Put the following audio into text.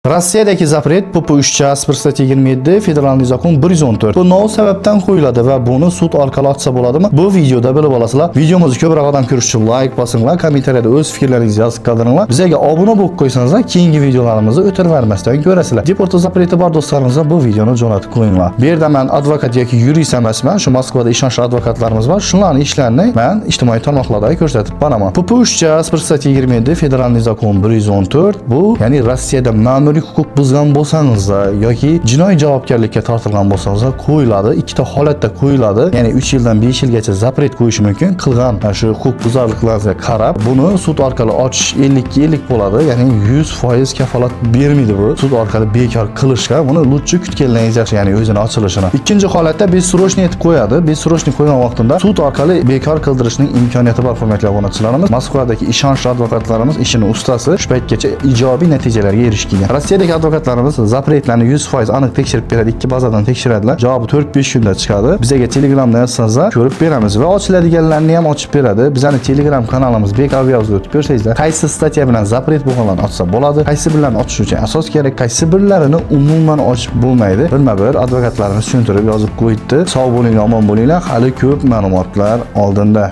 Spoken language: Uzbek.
Rossiyadagi zapret PP3/027 Federalniy zakon 114. Bu nol sababdan qo'yiladi va buni sud orqali ochsa bo'ladimi? Bu videoda bilib olasizlar. Videomizni ko'proq odam ko'rish uchun like bosinglar, kommentariyada o'z fikrlaringizni yozib qoldiringlar. Bizga obuna bo'lib qo'ysangiz, keyingi videolarimizni o'tirvermasdan ko'rasizlar. Deportda zapreti bor do'stlarimizga bu videoni jo'natib qo'yinglar. Bu yerda men advokat yoki yurist emasman. Shu Moskvada ishonchli advokatlarimiz bor. Shularning ishlarini men ijtimoiy tarmoqlarda ko'rsatib boraman. PP3/027 Federalniy zakon 114 bu, ya'ni Rossiyada ma'muriy huquq buzgan bo'lsangiz yoki jinoiy javobgarlikka tortilgan bo'lsangiz qo'yiladi. Ikkita holatda qo'yiladi. Ya'ni 3 yildan 5 yilgacha zapret qo'yishi mumkin. Qilgan shu huquq buzarliklarga qarab, buni sud orqali ochish 50-50 bo'ladi. Ya'ni 100% kafolat bermaydi bu. Sud orqali bekor qilishga buni lutchi kutganlaringiz yaxshi, ya'ni o'zini ochilishini. Ikkinchi holatda bessrochniy etib qo'yadi. Bessrochniy qo'ygan vaqtida sud orqali bekor qildirishning imkoniyati bor, hurmatli obunachilarimiz. Moskvadagi ishonchli advokatlarimiz ishini ustasi shu paytgacha ijobiy natijalarga erishgan. Rossiyadagi advokatlarimiz zapretlarni 100% aniq tekshirib beradi. Ikki bazadan tekshiradilar. Javobi 4-5 kunda chiqadi. Bizga Telegramda yozsangiz, ko'rib beramiz va ochiladiganlarni ham ochib beradi. Bizning Telegram kanalimiz bekor yozib o'tib ko'rsangizlar, qaysi statya bilan zapret bo'lganlarni ochsa bo'ladi, qaysi birlarini ochish uchun asos kerak, qaysi birlarini umuman ochib bo'lmaydi. Bilma-bir advokatlarimiz tushuntirib yozib qo'ydi. Sog' bo'ling, omon bo'linglar. Hali ko'p ma'lumotlar oldinda.